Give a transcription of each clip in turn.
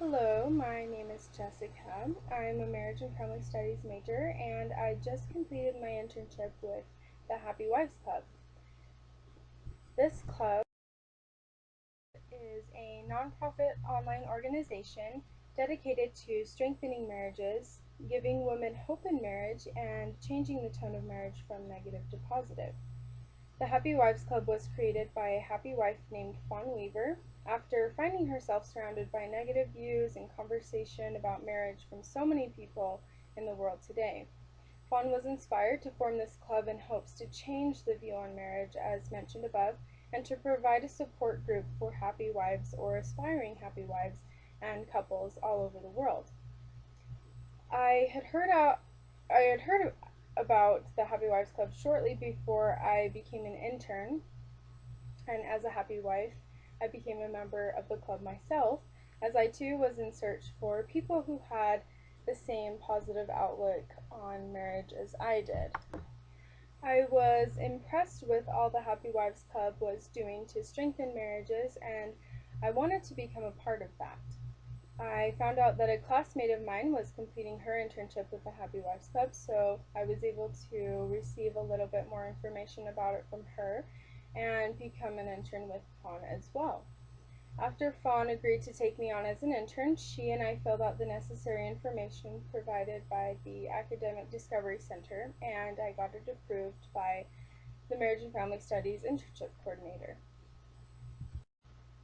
Hello, my name is Jessica. I'm a Marriage and Family Studies major, and I just completed my internship with the Happy Wives Club. This club is a nonprofit online organization dedicated to strengthening marriages, giving women hope in marriage, and changing the tone of marriage from negative to positive. The Happy Wives Club was created by a happy wife named Fawn Weaver after finding herself surrounded by negative views and conversation about marriage from so many people in the world today. Fawn was inspired to form this club in hopes to change the view on marriage as mentioned above and to provide a support group for happy wives or aspiring happy wives and couples all over the world. I had heard out I had heard about the Happy Wives Club shortly before I became an intern, and as a happy wife, I became a member of the club myself, as I too was in search for people who had the same positive outlook on marriage as I did. I was impressed with all the Happy Wives Club was doing to strengthen marriages, and I wanted to become a part of that. I found out that a classmate of mine was completing her internship with the Happy Wives Club, so I was able to receive a little bit more information about it from her and become an intern with Fawn as well. After Fawn agreed to take me on as an intern, she and I filled out the necessary information provided by the Academic Discovery Center, and I got it approved by the Marriage and Family Studies Internship Coordinator.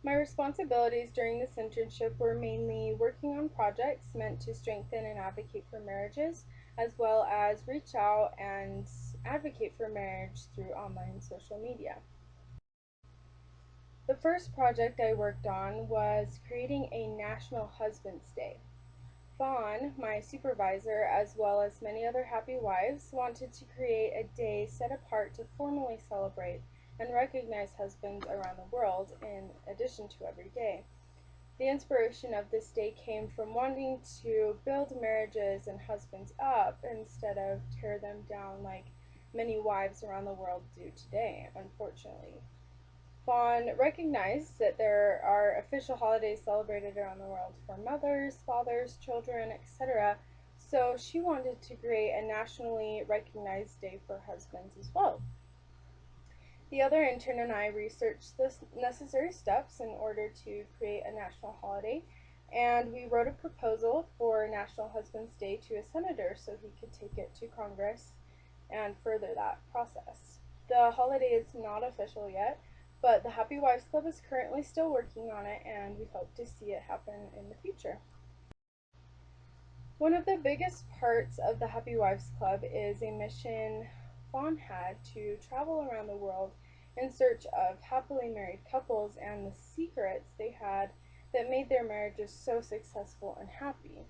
My responsibilities during this internship were mainly working on projects meant to strengthen and advocate for marriages, as well as reach out and advocate for marriage through online social media. The first project I worked on was creating a National Husband's Day. Fawn, my supervisor, as well as many other happy wives, wanted to create a day set apart to formally celebrate and recognize husbands around the world in addition to every day. The inspiration of this day came from wanting to build marriages and husbands up instead of tear them down like many wives around the world do today, unfortunately. Fawn recognized that there are official holidays celebrated around the world for mothers, fathers, children, etc., so she wanted to create a nationally recognized day for husbands as well. The other intern and I researched the necessary steps in order to create a national holiday, and we wrote a proposal for National Husband's Day to a senator so he could take it to Congress and further that process. The holiday is not official yet, but the Happy Wives Club is currently still working on it, and we hope to see it happen in the future. One of the biggest parts of the Happy Wives Club is a mission Fawn had to travel around the world in search of happily married couples and the secrets they had that made their marriages so successful and happy.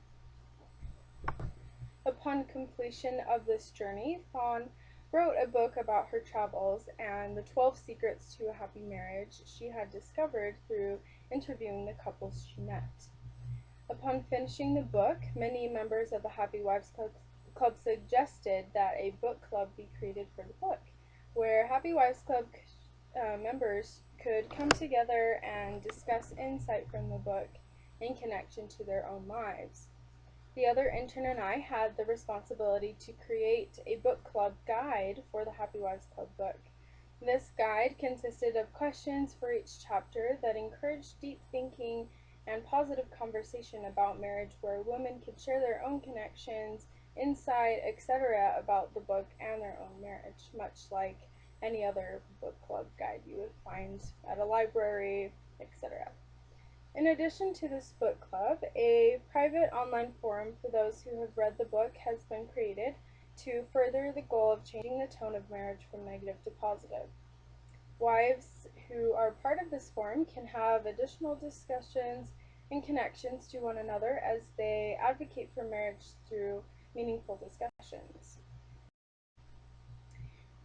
Upon completion of this journey, Fawn wrote a book about her travels and the 12 secrets to a happy marriage she had discovered through interviewing the couples she met. Upon finishing the book, many members of the Happy Wives Club suggested that a book club be created for the book, where Happy Wives Club members could come together and discuss insight from the book in connection to their own lives. The other intern and I had the responsibility to create a book club guide for the Happy Wives Club book. This guide consisted of questions for each chapter that encouraged deep thinking and positive conversation about marriage, where women could share their own connections, insight, etc. about the book and their own marriage, much like any other book club guide you would find at a library, etc. In addition to this book club, a private online forum for those who have read the book has been created to further the goal of changing the tone of marriage from negative to positive. Wives who are part of this forum can have additional discussions and connections to one another as they advocate for marriage through meaningful discussions.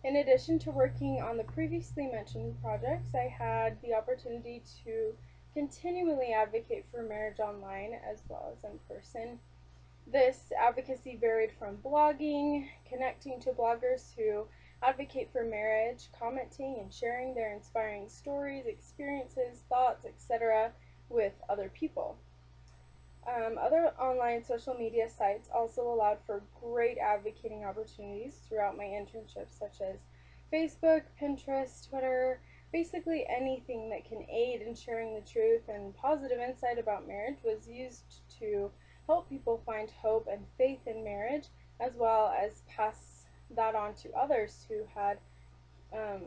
In addition to working on the previously mentioned projects, I had the opportunity to continually advocate for marriage online as well as in person. This advocacy varied from blogging, connecting to bloggers who advocate for marriage, commenting and sharing their inspiring stories, experiences, thoughts, etc. with other people. Other online social media sites also allowed for great advocating opportunities throughout my internship, such as Facebook, Pinterest, Twitter, basically anything that can aid in sharing the truth and positive insight about marriage was used to help people find hope and faith in marriage, as well as pass that on to others who had um,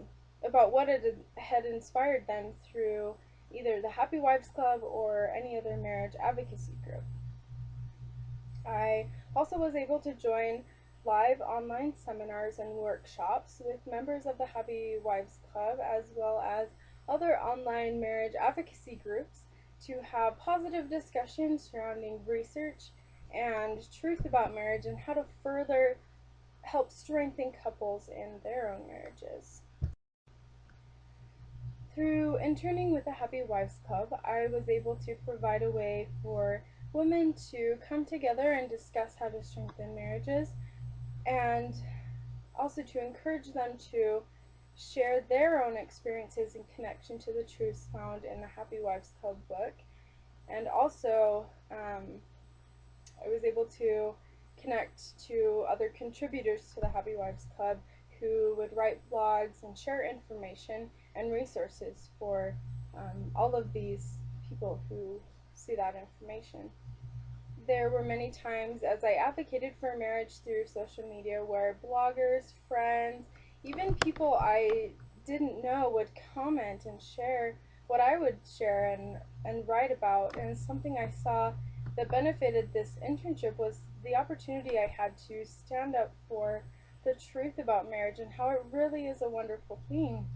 about what it had inspired them through either the Happy Wives Club or any other marriage advocacy group. I also was able to join live online seminars and workshops with members of the Happy Wives Club as well as other online marriage advocacy groups to have positive discussions surrounding research and truth about marriage and how to further help strengthen couples in their own marriages. Through interning with the Happy Wives Club, I was able to provide a way for women to come together and discuss how to strengthen marriages and also to encourage them to share their own experiences in connection to the truths found in the Happy Wives Club book. And also, I was able to connect to other contributors to the Happy Wives Club who would write blogs and share information and resources for all of these people who see that information. There were many times as I advocated for marriage through social media where bloggers, friends, even people I didn't know would comment and share what I would share and write about. And something I saw that benefited this internship was the opportunity I had to stand up for the truth about marriage and how it really is a wonderful thing.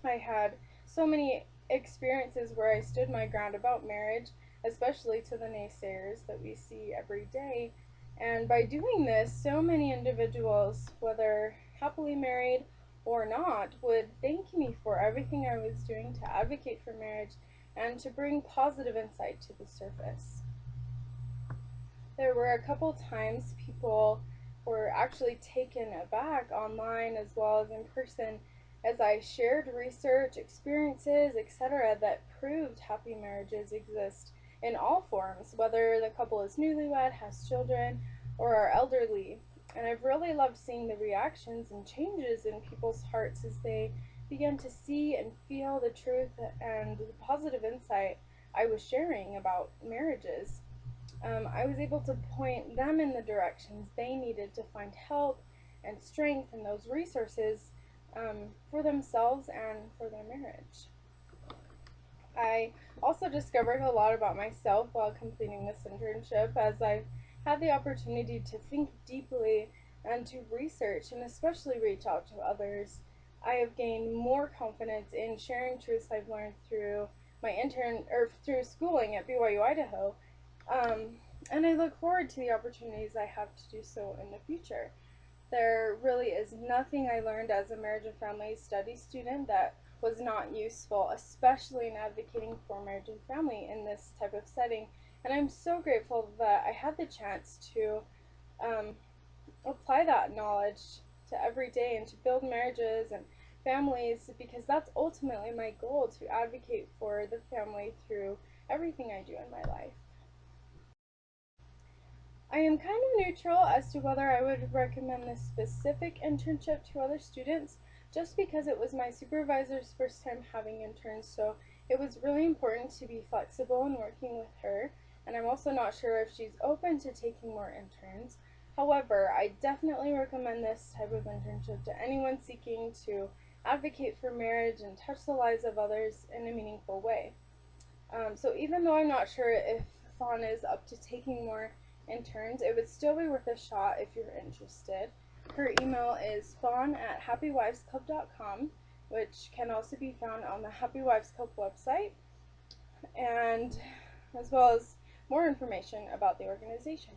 I had so many experiences where I stood my ground about marriage, especially to the naysayers that we see every day. And by doing this, so many individuals, whether happily married or not, would thank me for everything I was doing to advocate for marriage and to bring positive insight to the surface. There were a couple times people were actually taken aback online as well as in person as I shared research, experiences, etc. that proved happy marriages exist in all forms, whether the couple is newlywed, has children, or are elderly. And I've really loved seeing the reactions and changes in people's hearts as they began to see and feel the truth and the positive insight I was sharing about marriages. I was able to point them in the directions they needed to find help and strength and those resources for themselves and for their marriage. I also discovered a lot about myself while completing this internship as I had the opportunity to think deeply and to research and especially reach out to others. I have gained more confidence in sharing truths I've learned through my through schooling at BYU Idaho, and I look forward to the opportunities I have to do so in the future. There really is nothing I learned as a marriage and family studies student that was not useful, especially in advocating for marriage and family in this type of setting. And I'm so grateful that I had the chance to um, apply that knowledge to every day and to build marriages and families because that's ultimately my goal, to advocate for the family through everything I do in my life. I am kind of neutral as to whether I would recommend this specific internship to other students just because it was my supervisor's first time having interns, so it was really important to be flexible in working with her, and I'm also not sure if she's open to taking more interns. However, I definitely recommend this type of internship to anyone seeking to advocate for marriage and touch the lives of others in a meaningful way. So even though I'm not sure if Fawn is up to taking more interns, it would still be worth a shot if you're interested. Her email is fawn@happywivesclub.com, which can also be found on the Happy Wives Club website, and as well as more information about the organization.